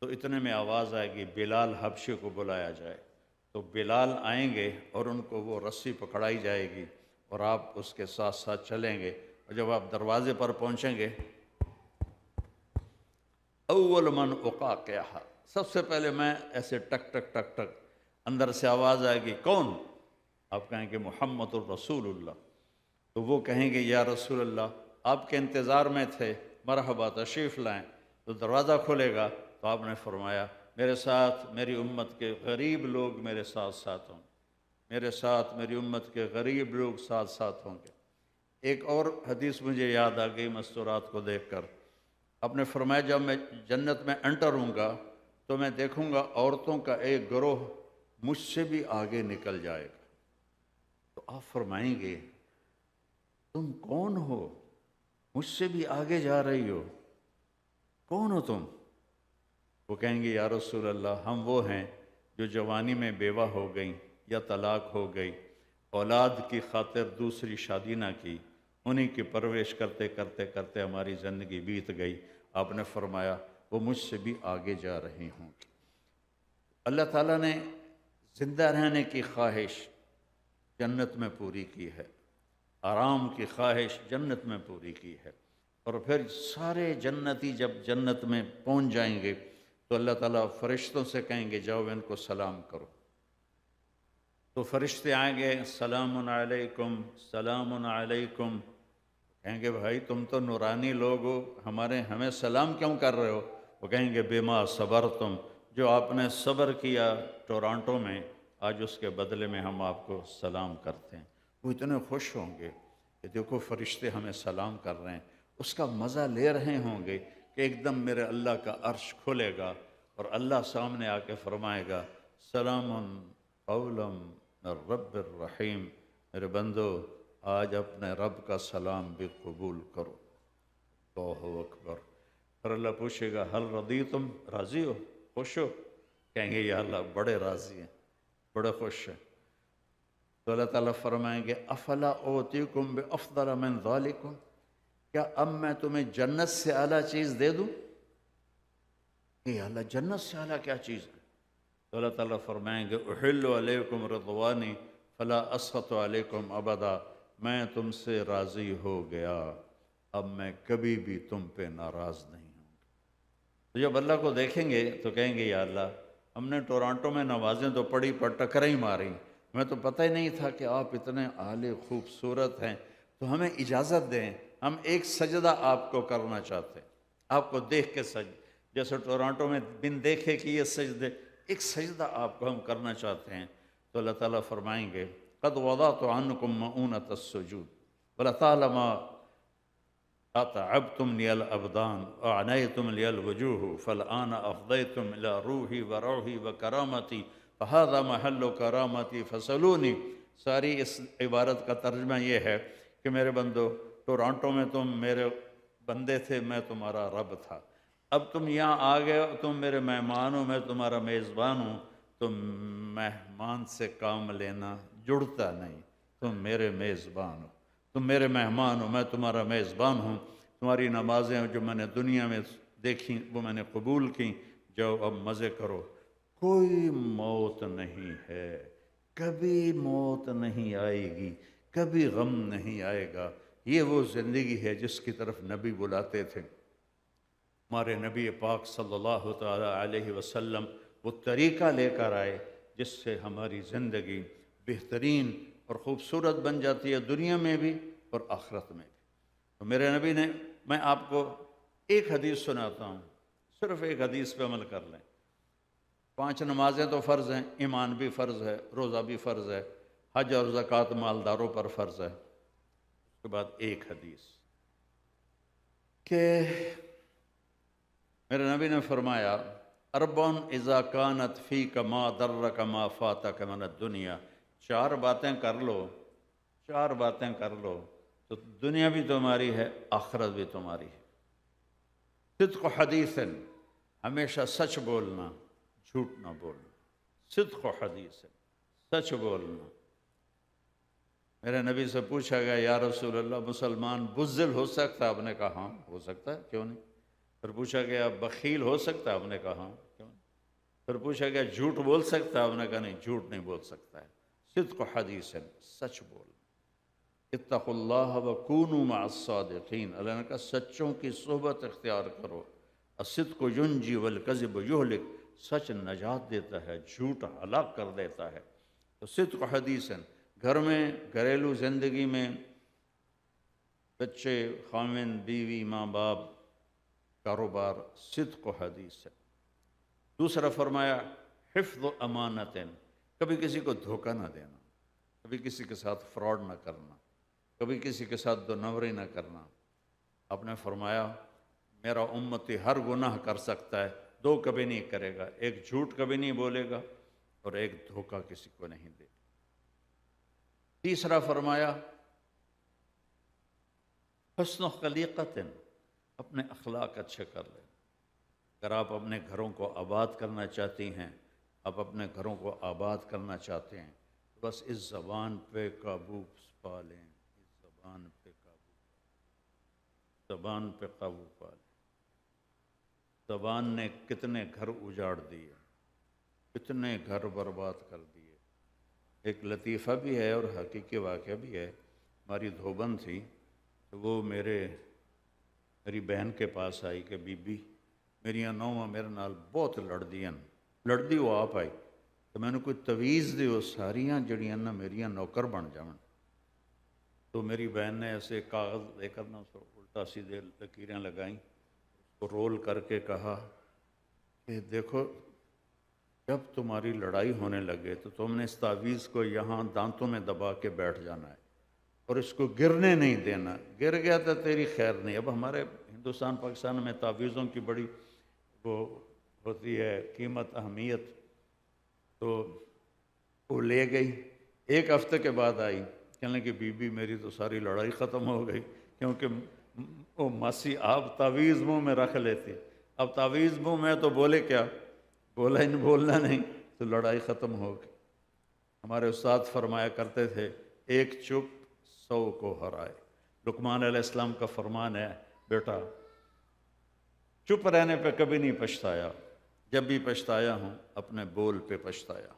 تو اتنے میں آواز آئے گی بلال حبشی کو بلایا جائے، تو بلال آئیں گے اور ان کو وہ رسی پکڑائی جائے گی اور آپ اس کے ساتھ ساتھ چلیں گے، اور جب آپ دروازے پر پہنچیں گے اول من اقاقعہ، سب سے پہلے میں ایسے ٹک ٹک ٹک ٹک، اندر سے آواز آئے گی کون؟ آپ کہیں گے محمد الرسول اللہ، تو وہ کہیں گے یا رسول اللہ آپ کے انتظار میں تھے، مرحبا تشریف لائیں، تو دروازہ کھلے گا تو آپ نے فرمایا میرے ساتھ میری امت کے غریب لوگ میرے ساتھ ساتھ ہوں، میرے ساتھ میری امت کے غریب لوگ ساتھ ساتھ ہوں گے۔ ایک اور حدیث مجھے یاد آ گئی مستورات کو دیکھ کر، آپ نے فرمایا جب میں جنت میں انٹر ہوں گا تو میں دیکھوں گا عورتوں کا ایک گروہ مجھ سے بھی آگے نکل جائے گا، تو آپ فرمائیں گے تم کون ہو؟ مجھ سے بھی آگے جا رہی ہو، کون ہو تم؟ وہ کہیں گے یا رسول اللہ ہم وہ ہیں جو جوانی میں بیوہ ہو گئیں یا طلاق ہو گئی، اولاد کی خاطر دوسری شادی نہ کی، انہی کی پرورش کرتے کرتے کرتے ہماری زندگی بیت گئی۔ آپ نے فرمایا وہ مجھ سے بھی آگے جا رہی ہوں۔ اللہ تعالیٰ نے زندہ رہنے کی خواہش جنت میں پوری کی ہے، آرام کی خواہش جنت میں پوری کی ہے، اور پھر سارے جنتی جب جنت میں پہنچ جائیں گے تو اللہ تعالیٰ فرشتوں سے کہیں گے جاؤ ان کو سلام کرو، تو فرشتے آئیں گے سلام علیکم سلام علیکم، کہیں گے بھائی تم تو نورانی لوگ ہو، ہمیں سلام کیوں کر رہے ہو؟ وہ کہیں گے بما صبرتم، جو آپ نے صبر کیا ٹورانٹو میں، آج اس کے بدلے میں ہم آپ کو سلام کرتے ہیں۔ وہ اتنے خوش ہوں گے کہ دیکھو فرشتے ہمیں سلام کر رہے ہیں، اس کا مزہ لے رہے ہوں گے کہ ایک دم میرے اللہ کا عرش کھلے گا اور اللہ سامنے آ کے فرمائے گا سلام قولا من رب الرحیم، میرے بندو آج اپنے رب کا سلام بھی قبول کرو۔ اللہ اکبر۔ پھر اللہ پوچھے گا حل رضیتم، راضی ہو، خوش ہو؟ کہیں گے یا اللہ بڑے راضی ہیں، بڑے خوش ہیں۔ تو اللہ تعالیٰ فرمائیں گے افلا اوتیکم بافضل من ذالکم، کیا اب میں تمہیں جنت سے اعلیٰ چیز دے دوں؟ کہ یا اللہ جنت سے اعلیٰ کیا چیز ہے؟ تو اللہ تعالیٰ فرمائیں گے احل علیکم رضوانی فلا اسخط علیکم ابدا، میں تم سے راضی ہو گیا، اب میں کبھی بھی تم پہ ناراض نہیں ہوں گا۔ تو جب اللہ کو دیکھیں گے تو کہیں گے یا اللہ ہم نے ٹورانٹو میں نمازیں تو پڑھی پر ٹکریں ہی ماری، ہمیں تو پتہ ہی نہیں تھا کہ آپ اتنے اعلی خوبصورت ہیں، تو ہمیں اجازت دیں، ہم ایک سجدہ آپ کو کرنا چاہتے ہیں، آپ کو دیکھ کے جیسے ٹورانٹو میں بن دیکھے کہ یہ سجدے، ایک سجدہ آپ کو ہم کرنا چاہتے ہیں۔ تو اللہ تعالیٰ فرمائیں گے قد وضعت عنکم مؤونۃ السجود ولطالما اتعبتم لی الابدان وعنیتم لی الوجوہ فالآن افضیتم الی روحی وروحی وکرامتی فہذا محل کرامتی فسلونی۔ ساری اس عبارت کا ترجمہ یہ ہے کہ میرے بندو ٹورانٹو میں تم میرے بندے تھے، میں تمہارا رب تھا، اب تم یہاں آ گئے ہو، تم میرے مہمان ہو، میں تمہارا میزبان ہوں، تم مہمان سے کام لینا جڑتا نہیں، تم میرے میزبان ہو، تم میرے مہمان ہو، میں تمہارا میزبان ہوں، تمہاری نمازیں جو میں نے دنیا میں دیکھی وہ میں نے قبول کی، جاؤ اب مزے کرو۔ کوئی موت نہیں ہے، کبھی موت نہیں آئے گی، کبھی غم نہیں آئے گا، یہ وہ زندگی ہے جس کی طرف نبی بلاتے تھے۔ ہمارے نبی پاک صلی اللہ تعالیٰ علیہ وسلم وہ طریقہ لے کر آئے جس سے ہماری زندگی بہترین اور خوبصورت بن جاتی ہے، دنیا میں بھی اور آخرت میں بھی۔ تو میرے نبی نے، میں آپ کو ایک حدیث سناتا ہوں، صرف ایک حدیث پہ عمل کر لیں۔ 5 نمازیں تو فرض ہیں، ایمان بھی فرض ہے، روزہ بھی فرض ہے، حج اور زکوٰۃ مالداروں پر فرض ہے۔ اس کے بعد ایک حدیث کہ میرے نبی نے فرمایا اربعن اذا کانت فیک ما درک ما فاتک من الدنیا، 4 باتیں کر لو، 4 باتیں کر لو تو دنیا بھی تمہاری ہے، آخرت بھی تمہاری ہے۔ صدق حدیث، ہمیشہ سچ بولنا، جھوٹ نہ بولنا، صدق حدیث، سچ بولنا۔ میرے نبی سے پوچھا گیا یا رسول اللہ مسلمان بزدل ہو سکتا ہے؟ آپ نے کہا ہاں ہو سکتا ہے، کیوں نہیں۔ پھر پوچھا گیا بخیل ہو سکتا ہے؟ آپ نے کہا ہاں پھر پوچھا گیا جھوٹ بول سکتا ہے؟ آپ نے کہا نہیں، جھوٹ نہیں بول سکتا ہے۔ صدق حدیث، سچ بول۔ اتقوا اللہ وکونوا مع الصادقین، اللہ نے کہا سچوں کی صحبت اختیار کرو۔ الصدق ینجی والکذب یہلک، سچ نجات دیتا ہے، جھوٹ ہلاک کر دیتا ہے۔ تو صدق حدیث، گھر میں، گھریلو زندگی میں، بچے، خاوند، بیوی، ماں باپ، کاروبار، صدق و حدیث ہے۔ دوسرا فرمایا حفظ امانت، کبھی کسی کو دھوکہ نہ دینا، کبھی کسی کے ساتھ فراڈ نہ کرنا، کبھی کسی کے ساتھ دو نمبری نہ کرنا۔ آپ نے فرمایا میرا امتی ہر گناہ کر سکتا ہے، دو کبھی نہیں کرے گا، ایک جھوٹ کبھی نہیں بولے گا اور ایک دھوکہ کسی کو نہیں دے گا۔ تیسرا فرمایا حسن خلیقت، اپنے اخلاق اچھے کر لیں۔ اگر آپ اپنے گھروں کو آباد کرنا چاہتی ہیں، آپ اپنے گھروں کو آباد کرنا چاہتے ہیں، تو بس اس زبان پہ قابو پا لیں، اس زبان پہ زبان پہ قابو پا لیں۔ زبان نے کتنے گھر اجاڑ دیے، کتنے گھر برباد کر دیے۔ ایک لطیفہ بھی ہے اور حقیقی واقعہ بھی ہے۔ ہماری دھوبن تھی، تو وہ میری بہن کے پاس آئی کہ بی بی میری نوواں میرے نال بہت لڑدی وہ آپ آئی، تو میں نے کوئی تویز دی، وہ ساریاں جڑیاں نا میریاں نوکر بن جاون۔ تو میری بہن نے ایسے کاغذ لے کر نا اس کو الٹا سیدھے لکیریں لگائیں، اس کو رول کر کے کہا کہ دیکھو جب تمہاری لڑائی ہونے لگے تو تم نے اس تعویذ کو یہاں دانتوں میں دبا کے بیٹھ جانا ہے اور اس کو گرنے نہیں دینا، گر گیا تو تیری خیر نہیں۔ اب ہمارے ہندوستان پاکستان میں تعویذوں کی بڑی وہ ہوتی ہے قیمت، اہمیت، تو وہ لے گئی۔ ایک ہفتے کے بعد آئی، کہنے کہ بی بی میری تو ساری لڑائی ختم ہو گئی، کیونکہ وہ ماسی آپ تعویذ منہ میں رکھ لیتے، اب تعویذ منہ میں تو بولے کیا، بولنا نہیں، تو لڑائی ختم ہو گئی۔ ہمارے استاد فرمایا کرتے تھے ایک چپ 100 کو ہرائے۔ لقمان علیہ السلام کا فرمان ہے بیٹا چپ رہنے پہ کبھی نہیں پچھتایا، جب بھی پچھتایا ہوں اپنے بول پہ پچھتایا۔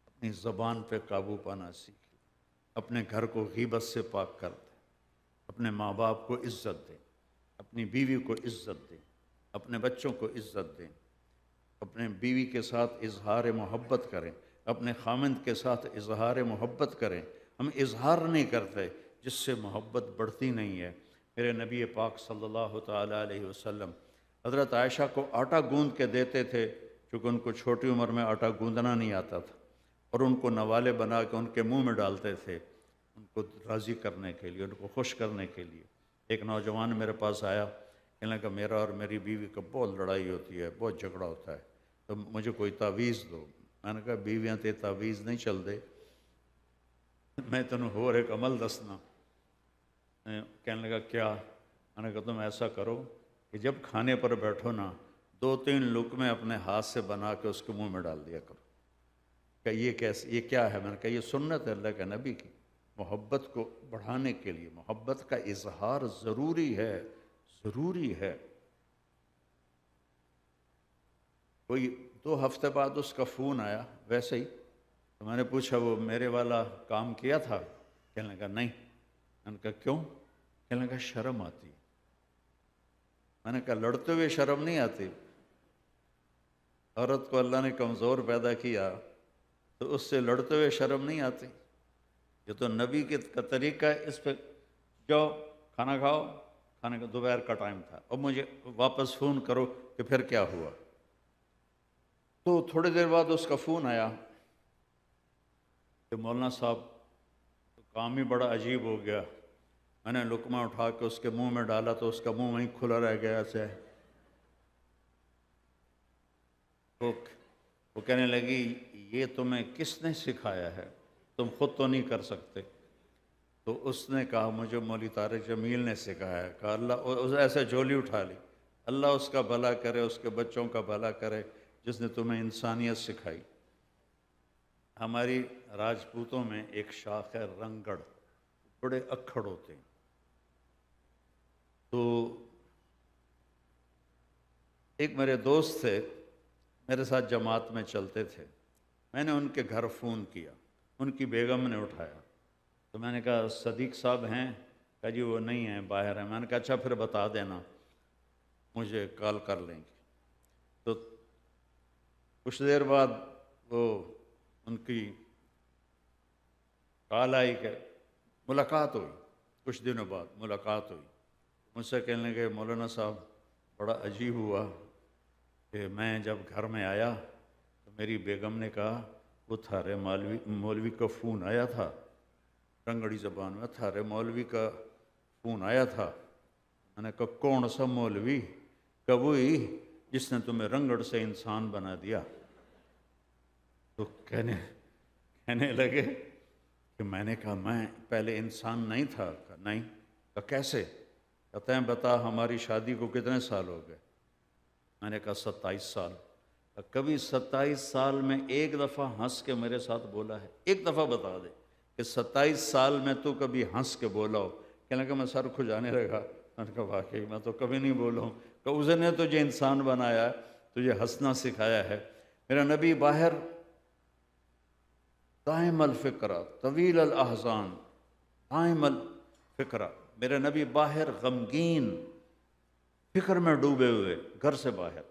اپنی زبان پہ قابو پانا سیکھیں، اپنے گھر کو غیبت سے پاک کر دیں، اپنے ماں باپ کو عزت دیں، اپنی بیوی کو عزت دیں، اپنے بچوں کو عزت دیں، اپنے بیوی کے ساتھ اظہار محبت کریں، اپنے خامند کے ساتھ اظہار محبت کریں۔ ہم اظہار نہیں کرتے، جس سے محبت بڑھتی نہیں ہے۔ میرے نبی پاک صلی اللہ تعالیٰ علیہ وسلم حضرت عائشہ کو آٹا گوندھ کے دیتے تھے، چونکہ ان کو چھوٹی عمر میں آٹا گوندھنا نہیں آتا تھا، اور ان کو نوالے بنا کے ان کے منہ میں ڈالتے تھے، ان کو راضی کرنے کے لیے، ان کو خوش کرنے کے لیے۔ ایک نوجوان میرے پاس آیا، کہنے لگا میرا اور میری بیوی کا بہت لڑائی ہوتی ہے، بہت جھگڑا ہوتا ہے، تو مجھے کوئی تعویذ دو۔ میں نے کہا بیویاں تے تعویذ نہیں چل دے، میں تنوں ہور ایک عمل دسنا۔ کہنے لگا کیا؟ میں نے کہا تم ایسا کرو کہ جب کھانے پر بیٹھو نا، 2-3 لقمے اپنے ہاتھ سے بنا کے اس کے منہ میں ڈال دیا کرو۔ کہ یہ کیا ہے؟ میں نے کہا یہ سنت ہے اللہ کے نبی کی، محبت کو بڑھانے کے لیے، محبت کا اظہار ضروری ہے، ضروری ہے۔ کوئی 2 ہفتے بعد اس کا فون آیا ویسے ہی، تو میں نے پوچھا وہ میرے والا کام کیا تھا؟ کہنے لگا نہیں۔ میں نے کہا کیوں؟ کہنے لگا شرم آتی۔ میں نے کہا لڑتے ہوئے شرم نہیں آتی؟ عورت کو اللہ نے کمزور پیدا کیا تو اس سے لڑتے ہوئے شرم نہیں آتی؟ یہ تو نبی کا طریقہ ہے، اس پہ جاؤ کھانا کھاؤ، کھانے کا دوپہر کا ٹائم تھا، اب مجھے واپس فون کرو کہ پھر کیا ہوا۔ تو تھوڑی دیر بعد اس کا فون آیا کہ مولانا صاحب تو کام ہی بڑا عجیب ہو گیا، میں نے لقمہ اٹھا کے اس کے منہ میں ڈالا تو اس کا منہ وہیں کھلا رہ گیا ایسے۔ وہ کہنے لگی یہ تمہیں کس نے سکھایا ہے، تم خود تو نہیں کر سکتے؟ تو اس نے کہا مجھے مولوی طارق جمیل نے سکھایا ہے۔ کہا اللہ، ایسے جھولی اٹھا لی، اللہ اس کا بھلا کرے، اس کے بچوں کا بھلا کرے جس نے تمہیں انسانیت سکھائی۔ ہماری راجپوتوں میں ایک شاخ ہے رنگڑ، بڑے اکھڑ ہوتے ہیں۔ تو ایک میرے دوست تھے، میرے ساتھ جماعت میں چلتے تھے، میں نے ان کے گھر فون کیا، ان کی بیگم نے اٹھایا، تو میں نے کہا صدیق صاحب ہیں؟ کہا جی وہ نہیں ہیں، باہر ہیں۔ میں نے کہا اچھا پھر بتا دینا، مجھے کال کر لیں گے۔ تو کچھ دیر بعد وہ ان کی کال آئی کہ ملاقات ہوئی، کچھ دنوں بعد ملاقات ہوئی، مجھ سے کہنے لگے مولانا صاحب بڑا عجیب ہوا کہ میں جب گھر میں آیا تو میری بیگم نے کہا وہ تھارے مولوی کا فون آیا تھا، رنگڑی زبان میں تھارے مولوی کا فون آیا تھا۔ میں نے کہا کون سا مولوی؟ کہ وہی جس نے تمہیں رنگڑ سے انسان بنا دیا۔ تو کہنے لگے کہ میں نے کہا میں پہلے انسان نہیں تھا۔ کہا نہیں۔ کہا کیسے؟ کہتے ہیں بتا ہماری شادی کو کتنے سال ہو گئے؟ میں نے کہا 27 سال۔ کبھی 27 سال میں ایک دفعہ ہنس کے میرے ساتھ بولا ہے؟ ایک دفعہ بتا دے کہ 27 سال میں تو کبھی ہنس کے بولا ہو۔ کہنے لگا میں سر کھجانے لگا، میں نے کہا واقعی میں تو کبھی نہیں بولا ہوں۔ کہ اس نے تجھے انسان بنایا، تجھے ہنسنا سکھایا ہے۔ میرا نبی باہر دائم الفکرہ طویل الاحزان، دائم الفکرہ، میرے نبی باہر غمگین فکر میں ڈوبے ہوئے، گھر سے باہر۔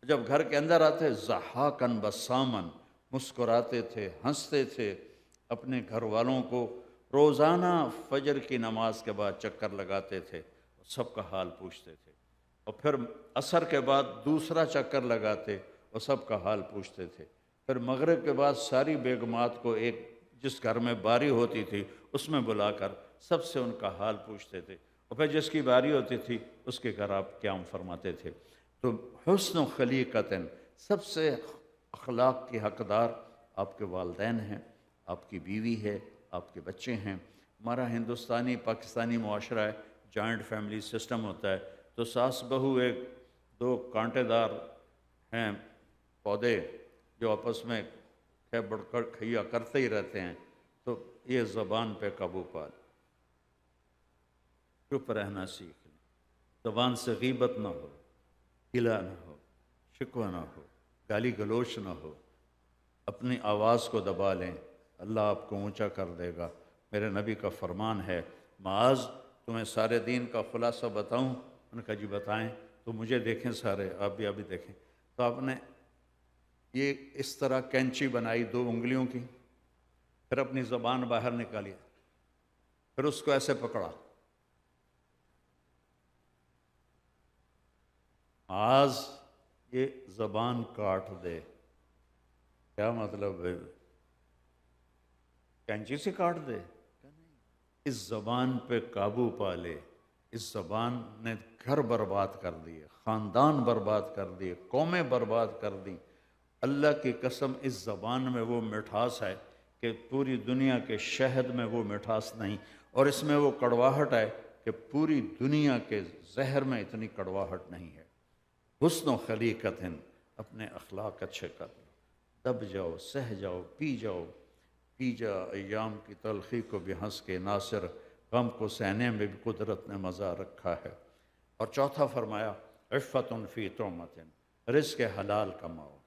جب گھر کے اندر آتے ضحاکن بسامن، مسکراتے تھے، ہنستے تھے، اپنے گھر والوں کو روزانہ فجر کی نماز کے بعد چکر لگاتے تھے، سب کا حال پوچھتے تھے، اور پھر عصر کے بعد دوسرا چکر لگاتے اور سب کا حال پوچھتے تھے، پھر مغرب کے بعد ساری بیگمات کو ایک جس گھر میں باری ہوتی تھی اس میں بلا کر سب سے ان کا حال پوچھتے تھے، اور پھر جس کی باری ہوتی تھی اس کے گھر آپ قیام فرماتے تھے۔ تو حسن و خلیقتن، سب سے اخلاق کی حقدار آپ کے والدین ہیں، آپ کی بیوی ہے، آپ کے بچے ہیں۔ ہمارا ہندوستانی پاکستانی معاشرہ ہے، جوائنٹ فیملی سسٹم ہوتا ہے، تو ساس بہو ایک دو کانٹے دار ہیں پودے جو آپس میں بڑھ کر کھیا کرتے ہی رہتے ہیں، تو یہ زبان پہ قابو پال، چپ رہنا سیکھ لیں، زبان سے غیبت نہ ہو، گلہ نہ ہو، شکوہ نہ ہو، گالی گلوچ نہ ہو، اپنی آواز کو دبا لیں، اللہ آپ کو اونچا کر دے گا۔ میرے نبی کا فرمان ہے معاذ تمہیں سارے دین کا خلاصہ بتاؤں؟ انہوں نے کہا جی بتائیں۔ تو مجھے دیکھیں سارے، آپ بھی دیکھیں۔ تو آپ نے یہ اس طرح کینچی بنائی 2 انگلیوں کی، پھر اپنی زبان باہر نکالی، پھر اس کو ایسے پکڑا، معاذ یہ زبان کاٹ دے۔ کیا مطلب ہے؟ کینچی سے کاٹ دے؟ اس زبان پہ قابو پا لے۔ اس زبان نے گھر برباد کر دیے، خاندان برباد کر دیے، قومیں برباد کر دی۔ اللہ کی قسم اس زبان میں وہ مٹھاس ہے کہ پوری دنیا کے شہد میں وہ مٹھاس نہیں، اور اس میں وہ کڑواہٹ ہے کہ پوری دنیا کے زہر میں اتنی کڑواہٹ نہیں ہے۔ حسن و خلیقت، اپنے اخلاق اچھے کر لو، دب جاؤ، سہ جاؤ، پی جاؤ، پی جا ایام کی تلخی کو بھی ہنس کے، ناصر غم کو سہنے میں بھی قدرت نے مزہ رکھا ہے۔ اور چوتھا فرمایا عفت فی طعمت، رزق حلال کماؤ،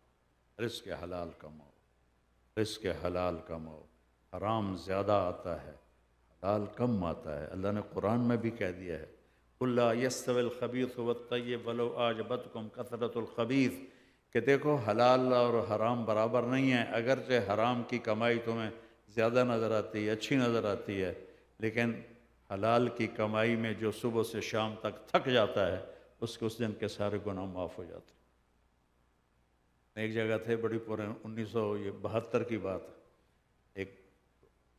رزق حلال کماؤ، رزق حلال کماؤ۔ حرام زیادہ آتا ہے، حلال کم آتا ہے۔ اللہ نے قرآن میں بھی کہہ دیا ہے قُلْ لَا يَسْتَوِي الْخَبِيثُ وَالطَّيِّبُ وَلَوْ أَعْجَبَتْكُمْ كَثْرَةُ الْخَبِيثِ، کہ دیکھو حلال اور حرام برابر نہیں ہیں، اگرچہ حرام کی کمائی تمہیں زیادہ نظر آتی ہے، اچھی نظر آتی ہے، لیکن حلال کی کمائی میں جو صبح سے شام تک تھک جاتا ہے اس کے اس دن کے سارے گناہ معاف ہو جاتے ہیں۔ ایک جگہ تھے بڑی پورے 1972 کی بات، ایک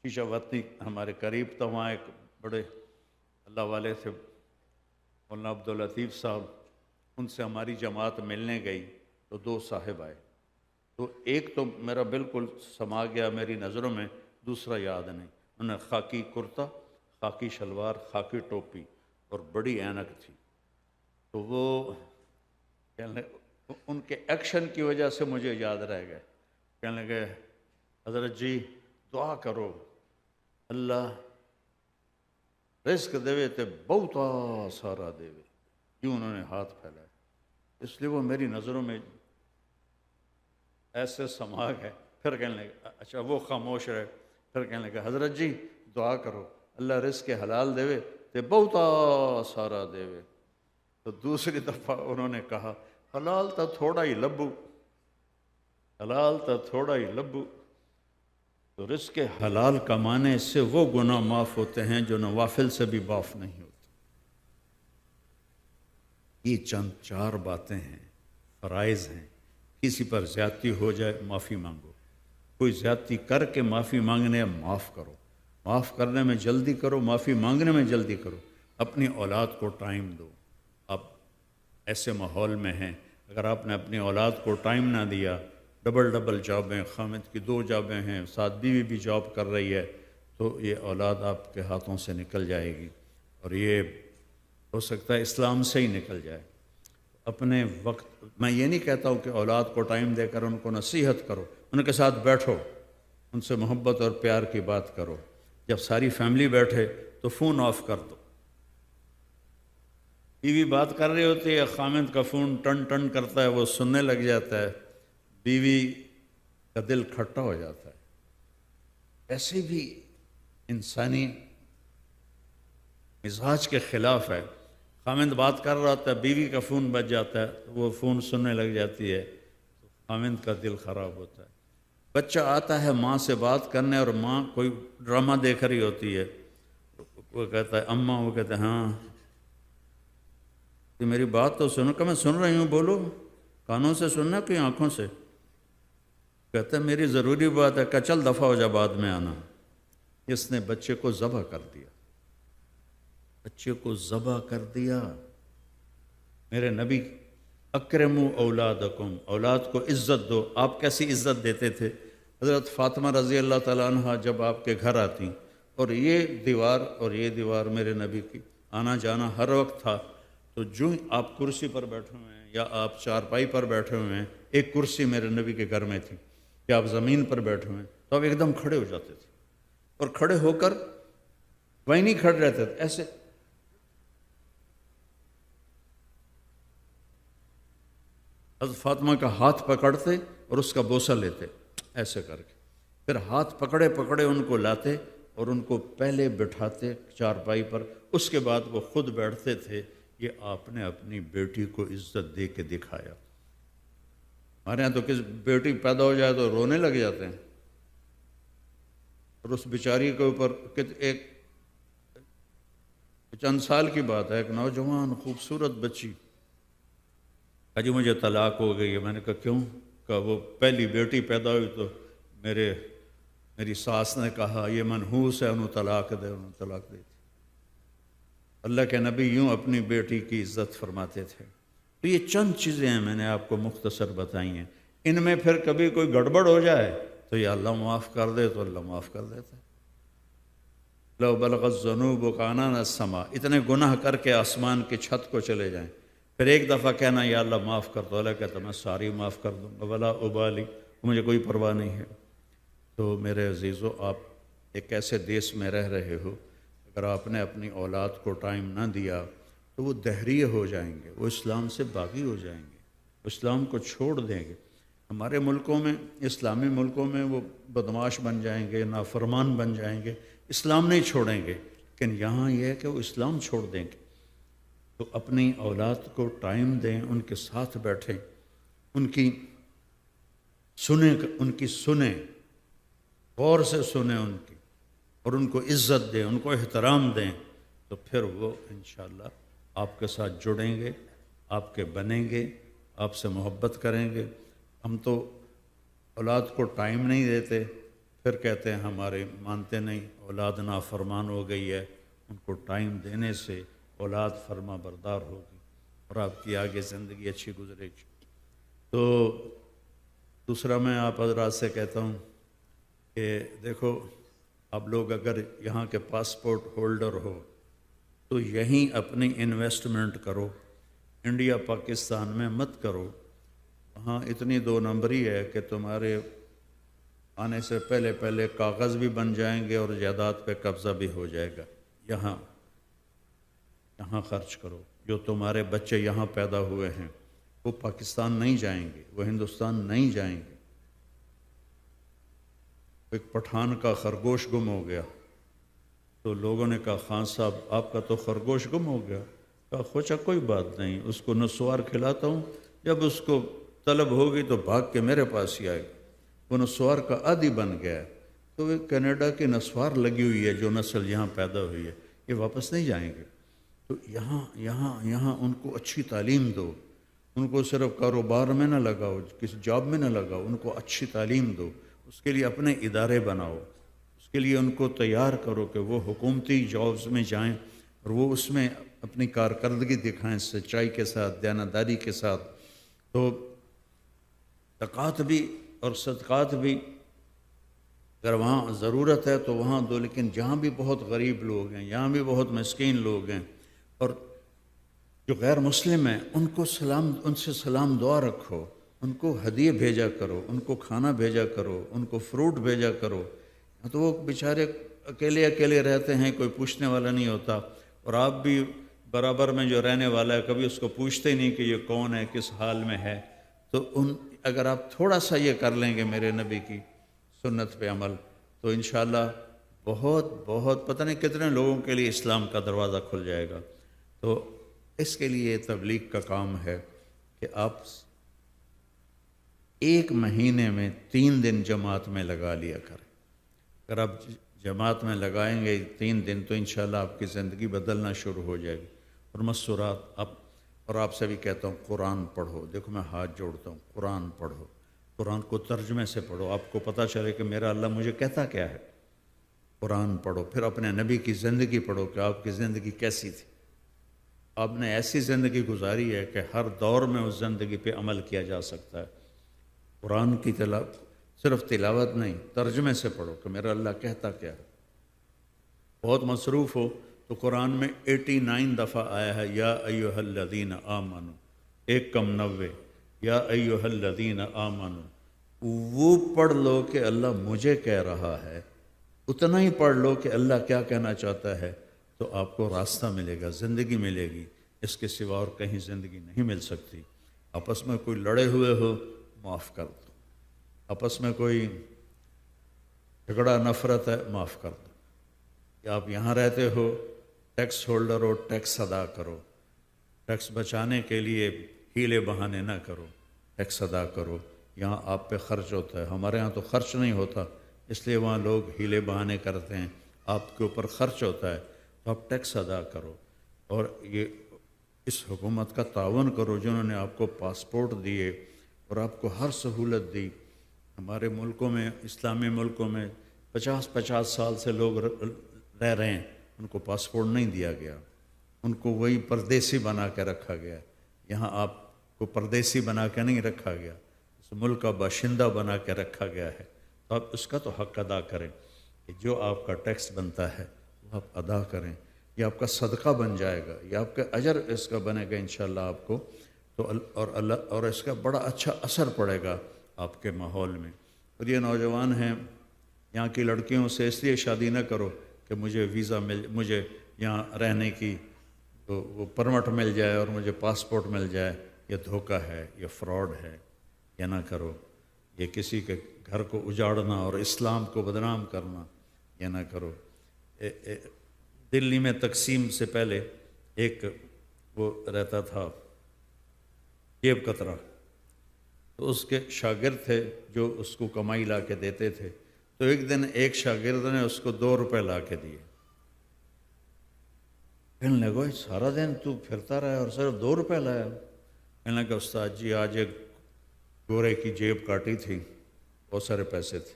شیشہ وطنی ہمارے قریب تھا، وہاں ایک بڑے اللہ والے تھے مولانا عبداللطیف صاحب، ان سے ہماری جماعت ملنے گئی تو 2 صاحب آئے، تو ایک تو میرا بالکل سما گیا میری نظروں میں، دوسرا یاد نہیں۔ انہوں نے خاکی کرتا، خاکی شلوار، خاکی ٹوپی اور بڑی اینک تھی، تو وہ ان کے ایکشن کی وجہ سے مجھے یاد رہ گئے۔ کہنے لگے حضرت جی دعا کرو اللہ رزق دے تے بہتا سارا دے، کیوں انہوں نے ہاتھ پھیلائے، اس لیے وہ میری نظروں میں ایسے سما گئے. پھر کہنے لگے اچھا وہ خاموش رہے. پھر کہنے لگے حضرت جی دعا کرو اللہ رزق حلال دے تے بہتا سارا دے. تو دوسری دفعہ انہوں نے کہا حلال تا تھوڑا ہی لبو، حلال تا تھوڑا ہی لبو. تو رزق حلال کمانے سے وہ گناہ معاف ہوتے ہیں جو نوافل سے بھی معاف نہیں ہوتے. یہ چند 4 باتیں ہیں، فرائض ہیں. کسی پر زیادتی ہو جائے معافی مانگو، کوئی زیادتی کر کے معافی مانگنے معاف کرو، معاف کرنے میں جلدی کرو، معافی مانگنے میں جلدی کرو. اپنی اولاد کو ٹائم دو. آپ ایسے ماحول میں ہیں اگر آپ نے اپنی اولاد کو ٹائم نہ دیا، ڈبل جابیں، خامد کی 2 جابیں ہیں، ساتھ بیوی بھی جاب کر رہی ہے، تو یہ اولاد آپ کے ہاتھوں سے نکل جائے گی اور یہ ہو سکتا ہے اسلام سے ہی نکل جائے. اپنے وقت، میں یہ نہیں کہتا ہوں کہ اولاد کو ٹائم دے کر ان کو نصیحت کرو، ان کے ساتھ بیٹھو، ان سے محبت اور پیار کی بات کرو. جب ساری فیملی بیٹھے تو فون آف کر دو. بیوی بات کر رہی ہوتی ہے، خامد کا فون ٹن ٹن کرتا ہے، وہ سننے لگ جاتا ہے، بیوی کا دل کھٹا ہو جاتا ہے. ایسے بھی انسانی مزاج کے خلاف ہے. خامد بات کر رہا ہوتا ہے، بیوی کا فون بج جاتا ہے، وہ فون سننے لگ جاتی ہے، خامد کا دل خراب ہوتا ہے. بچہ آتا ہے ماں سے بات کرنے اور ماں کوئی ڈرامہ دیکھ رہی ہوتی ہے، وہ کہتا ہے اماں، وہ کہتے ہیں ہاں کہ میری بات تو سنو. کہ میں سن رہی ہوں، بولو. کانوں سے سننا کہ آنکھوں سے؟ کہتا ہے میری ضروری بات ہے. کہ چل دفعہ ہو جا، بعد میں آنا. اس نے بچے کو ذبح کر دیا، بچے کو ذبح کر دیا. میرے نبی اکرموا اولادکم، اولاد کو عزت دو. آپ کیسی عزت دیتے تھے؟ حضرت فاطمہ رضی اللہ تعالیٰ عنہ جب آپ کے گھر آتی اور یہ دیوار میرے نبی کی آنا جانا ہر وقت تھا، تو جو آپ کرسی پر بیٹھے ہوئے ہیں یا آپ چارپائی پر بیٹھے ہوئے ہیں، ایک کرسی میرے نبی کے گھر میں تھی، کہ آپ زمین پر بیٹھے ہوئے ہیں تو آپ ایک دم کھڑے ہو جاتے تھے، اور کھڑے ہو کر وہیں نہیں کھڑے رہتے تھے، ایسے حضرت فاطمہ کا ہاتھ پکڑتے اور اس کا بوسہ لیتے ایسے کر کے، پھر ہاتھ پکڑے ان کو لاتے اور ان کو پہلے بٹھاتے چارپائی پر، اس کے بعد وہ خود بیٹھتے تھے. یہ آپ نے اپنی بیٹی کو عزت دے کے دکھایا. ہمارے یہاں تو کس بیٹی پیدا ہو جائے تو رونے لگ جاتے ہیں، اور اس بیچاری کے اوپر ایک چند سال کی بات ہے، ایک نوجوان خوبصورت بچی، جی مجھے طلاق ہو گئی ہے. میں نے کہا کیوں؟ کہ وہ پہلی بیٹی پیدا ہوئی تو میری ساس نے کہا یہ منحوس ہے، انہوں طلاق دے. طلاق دی تھی. اللہ کے نبی یوں اپنی بیٹی کی عزت فرماتے تھے. تو یہ چند چیزیں ہیں میں نے آپ کو مختصر بتائی ہیں. ان میں پھر کبھی کوئی گڑبڑ ہو جائے تو یہ اللہ معاف کر دے تو اللہ معاف کر دیتا ہے. لو بلغت الذنوب عنان السماء، اتنے گناہ کر کے آسمان کی چھت کو چلے جائیں، پھر ایک دفعہ کہنا یا اللہ معاف کر دو، اللہ کہتا میں ساری معاف کر دوں گا، ولا ابالی، مجھے کوئی پرواہ نہیں ہے. تو میرے عزیزو، آپ ایک ایسے دیس میں رہ رہے ہو، اگر آپ نے اپنی اولاد کو ٹائم نہ دیا تو وہ دہریے ہو جائیں گے، وہ اسلام سے باغی ہو جائیں گے، وہ اسلام کو چھوڑ دیں گے. ہمارے ملکوں میں، اسلامی ملکوں میں وہ بدماش بن جائیں گے، نافرمان بن جائیں گے، اسلام نہیں چھوڑیں گے. لیکن یہاں یہ ہے کہ وہ اسلام چھوڑ دیں گے. تو اپنی اولاد کو ٹائم دیں، ان کے ساتھ بیٹھیں، ان کی سنیں، غور سے سنیں ان کی، اور ان کو عزت دیں، ان کو احترام دیں. تو پھر وہ انشاءاللہ آپ کے ساتھ جڑیں گے، آپ کے بنیں گے، آپ سے محبت کریں گے. ہم تو اولاد کو ٹائم نہیں دیتے، پھر کہتے ہیں ہمارے مانتے نہیں، اولاد نافرمان ہو گئی ہے. ان کو ٹائم دینے سے اولاد فرما بردار ہوگی اور آپ کی آگے زندگی اچھی گزرے گی. تو دوسرا میں آپ حضرات سے کہتا ہوں کہ دیکھو، آپ لوگ اگر یہاں کے پاسپورٹ ہولڈر ہو تو یہیں اپنی انویسٹمنٹ کرو، انڈیا پاکستان میں مت کرو. وہاں اتنی 2 نمبری ہے کہ تمہارے آنے سے پہلے کاغذ بھی بن جائیں گے اور جائیداد پہ قبضہ بھی ہو جائے گا. یہاں خرچ کرو. جو تمہارے بچے یہاں پیدا ہوئے ہیں وہ پاکستان نہیں جائیں گے، وہ ہندوستان نہیں جائیں گے. ایک پٹھان کا خرگوش گم ہو گیا، تو لوگوں نے کہا خان صاحب آپ کا تو خرگوش گم ہو گیا۔ کہا خوچا کوئی بات نہیں، اس کو نسوار کھلاتا ہوں، جب اس کو طلب ہوگی تو بھاگ کے میرے پاس ہی آئے گا۔ وہ نسوار کا عادی بن گیا ہے۔ تو یہ کینیڈا کی نسوار لگی ہوئی ہے، جو نسل یہاں پیدا ہوئی ہے، یہ واپس نہیں جائیں گے۔ تو یہاں ان کو اچھی تعلیم دو، ان کو صرف کاروبار میں نہ لگاؤ، کسی جاب میں نہ لگاؤ، ان کو اچھی تعلیم دو، اس کے لیے اپنے ادارے بناؤ، اس کے لیے ان کو تیار کرو کہ وہ حکومتی جابز میں جائیں اور وہ اس میں اپنی کارکردگی دکھائیں سچائی کے ساتھ، دیانتداری کے ساتھ۔ تو زکوٰۃ بھی اور صدقات بھی اگر وہاں ضرورت ہے تو وہاں دو، لیکن جہاں بھی بہت غریب لوگ ہیں، یہاں بھی بہت مسکین لوگ ہیں، اور جو غیر مسلم ہیں، ان سے سلام دعا رکھو، ان کو ہدیے بھیجا کرو، ان کو کھانا بھیجا کرو، ان کو فروٹ بھیجا کرو۔ تو وہ بیچارے اکیلے رہتے ہیں، کوئی پوچھنے والا نہیں ہوتا، اور آپ بھی برابر میں جو رہنے والا ہے کبھی اس کو پوچھتے ہی نہیں کہ یہ کون ہے، کس حال میں ہے۔ تو اگر آپ تھوڑا سا یہ کر لیں گے میرے نبی کی سنت پہ عمل، تو انشاءاللہ بہت پتہ نہیں کتنے لوگوں کے لیے اسلام کا دروازہ کھل جائے گا۔ تو اس کے لیے تبلیغ کا کام ہے کہ آپ ایک مہینے میں 3 دن جماعت میں لگا لیا کریں۔ اگر آپ جماعت میں لگائیں گے 3 دن تو انشاءاللہ آپ کی زندگی بدلنا شروع ہو جائے گی۔ اور مسورات اور آپ سے بھی کہتا ہوں قرآن پڑھو، دیکھو میں ہاتھ جوڑتا ہوں، قرآن پڑھو، قرآن کو ترجمے سے پڑھو، آپ کو پتہ چلے کہ میرا اللہ مجھے کہتا کیا ہے۔ قرآن پڑھو، پھر اپنے نبی کی زندگی پڑھو کہ آپ کی زندگی کیسی تھی۔ آپ نے ایسی زندگی گزاری ہے کہ ہر دور میں اس زندگی پہ عمل کیا جا سکتا ہے۔ قرآن کی صرف تلاوت نہیں، ترجمے سے پڑھو کہ میرا اللہ کہتا کیا ہے۔ بہت مصروف ہو تو قرآن میں 89 دفعہ آیا ہے یا ایھا الذین آمنو، 1 کم 90، یا ایھا الذین آمنو، وہ پڑھ لو کہ اللہ مجھے کہہ رہا ہے، اتنا ہی پڑھ لو کہ اللہ کیا کہنا چاہتا ہے، تو آپ کو راستہ ملے گا، زندگی ملے گی، اس کے سوا اور کہیں زندگی نہیں مل سکتی۔ آپس میں کوئی لڑے ہوئے ہو معاف کر دو، آپس میں کوئی جھگڑا نفرت ہے معاف کر دو، کہ آپ یہاں رہتے ہو، ٹیکس ہولڈر ہو، ٹیکس ادا کرو، ٹیکس بچانے کے لیے ہیلے بہانے نہ کرو، ٹیکس ادا کرو۔ یہاں آپ پہ خرچ ہوتا ہے، ہمارے ہاں تو خرچ نہیں ہوتا، اس لیے وہاں لوگ ہیلے بہانے کرتے ہیں، آپ کے اوپر خرچ ہوتا ہے تو آپ ٹیکس ادا کرو، اور یہ اس حکومت کا تعاون کرو جنہوں نے آپ کو پاسپورٹ دیے اور آپ کو ہر سہولت دی۔ ہمارے ملکوں میں، اسلامی ملکوں میں 50 سال سے لوگ رہ رہے ہیں، ان کو پاسپورٹ نہیں دیا گیا، ان کو وہی پردیسی بنا کے رکھا گیا۔ یہاں آپ کو پردیسی بنا کے نہیں رکھا گیا، اس ملک کا باشندہ بنا کے رکھا گیا ہے۔ تو آپ اس کا تو حق ادا کریں کہ جو آپ کا ٹیکس بنتا ہے وہ آپ ادا کریں، یہ آپ کا صدقہ بن جائے گا، یہ آپ کا اجر اس کا بنے گا انشاءاللہ آپ کو، تو اور اس کا بڑا اچھا اثر پڑے گا آپ کے ماحول میں۔ اور یہ نوجوان ہیں، یہاں کی لڑکیوں سے اس لیے شادی نہ کرو کہ مجھے ویزا مجھے یہاں رہنے کی وہ پرمٹ مل جائے اور مجھے پاسپورٹ مل جائے، یہ دھوکہ ہے، یہ فراڈ ہے، یہ نہ کرو۔ یہ کسی کے گھر کو اجاڑنا اور اسلام کو بدنام کرنا، یہ نہ کرو۔ دلی میں تقسیم سے پہلے ایک وہ رہتا تھا جیب کترا، تو اس کے شاگرد تھے جو اس کو کمائی لا کے دیتے تھے، تو ایک دن ایک شاگرد نے اس کو 2 روپے لا کے دیے۔ کہنے لگا سارا دن تو پھرتا رہا اور صرف 2 روپے لایا؟ کہنے لگا استاد جی آج ایک گورے کی جیب کاٹی تھی، بہت سارے پیسے تھے،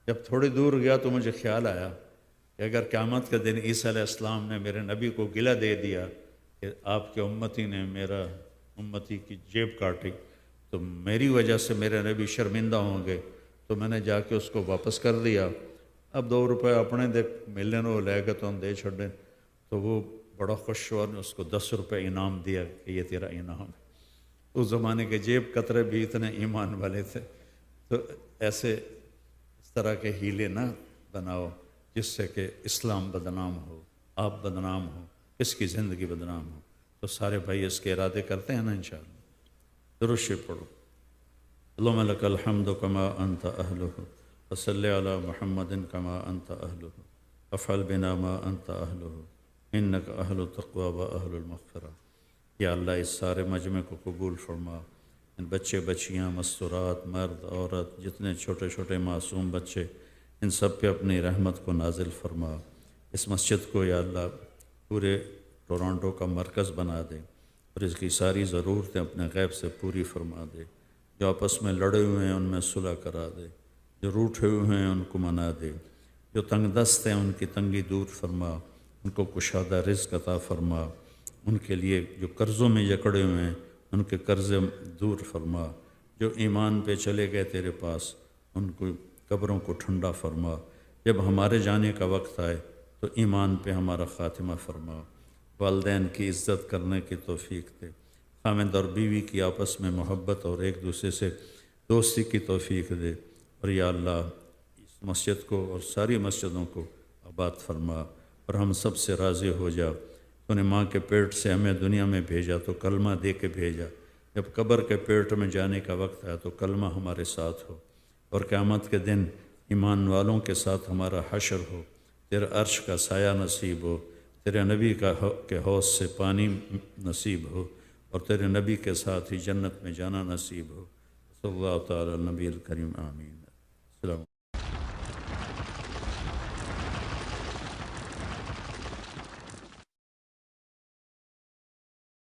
جب تھوڑی دور گیا تو مجھے خیال آیا کہ اگر قیامت کے دن عیسیٰ علیہ السلام نے میرے نبی کو گلہ دے دیا کہ آپ کے امتی نے میرا امتی کی جیب کاٹی تو میری وجہ سے میرے نبی شرمندہ ہوں گے، تو میں نے جا کے اس کو واپس کر دیا۔ اب 2 روپے اپنے ملنے وہ لے گئے تو ہم دے چھڑیں، تو وہ بڑا خوش ہوا، نے اس کو 10 روپے انعام دیا کہ یہ تیرا انعام ہے۔ اس زمانے کے جیب کترے بھی اتنے ایمان والے تھے۔ تو اس طرح کے ہیلے نہ بناؤ جس سے کہ اسلام بدنام ہو، آپ بدنام ہو، اس کی زندگی بدنام ہو۔ تو سارے بھائی اس کے ارادے کرتے ہیں نا انشاءاللہ؟ درود شریف پڑھو۔ اللہم لک الحمد کما انت اہلہ وصلی علی محمد کما انت اہلہ افعل بنا ما انت اہلہ انک اہل التقوی و اہل المغفرہ۔ یا اللہ اس سارے مجمع کو قبول فرما، ان بچے بچیاں مستورات مرد عورت جتنے چھوٹے چھوٹے معصوم بچے ان سب پہ اپنی رحمت کو نازل فرما۔ اس مسجد کو یا اللہ پورے ٹورانٹو کا مرکز بنا دے اور اس کی ساری ضرورتیں اپنے غیب سے پوری فرما دے۔ جو آپس میں لڑے ہوئے ہیں ان میں صلح کرا دے، جو روٹھے ہوئے ہیں ان کو منا دے، جو تنگ دست ہیں ان کی تنگی دور فرما، ان کو کشادہ رزق عطا فرما، ان کے لیے جو قرضوں میں جکڑے ہوئے ہیں ان کے قرض دور فرما، جو ایمان پہ چلے گئے تیرے پاس ان کو قبروں کو ٹھنڈا فرما، جب ہمارے جانے کا وقت آئے تو ایمان پہ ہمارا خاتمہ فرما، والدین کی عزت کرنے کی توفیق دے، خاوند اور بیوی کی آپس میں محبت اور ایک دوسرے سے دوستی کی توفیق دے، اور یا اللہ اس مسجد کو اور ساری مسجدوں کو آباد فرما اور ہم سب سے راضی ہو جا۔ تو نے ماں کے پیٹ سے ہمیں دنیا میں بھیجا تو کلمہ دے کے بھیجا، جب قبر کے پیٹ میں جانے کا وقت آیا تو کلمہ ہمارے ساتھ ہو، اور قیامت کے دن ایمان والوں کے ساتھ ہمارا حشر ہو، تیرے عرش کا سایہ نصیب ہو، تیرے نبی کے حوض سے پانی نصیب ہو، اور تیرے نبی کے ساتھ ہی جنت میں جانا نصیب ہو۔ صلی اللہ تعالی نبی الکریم آمین۔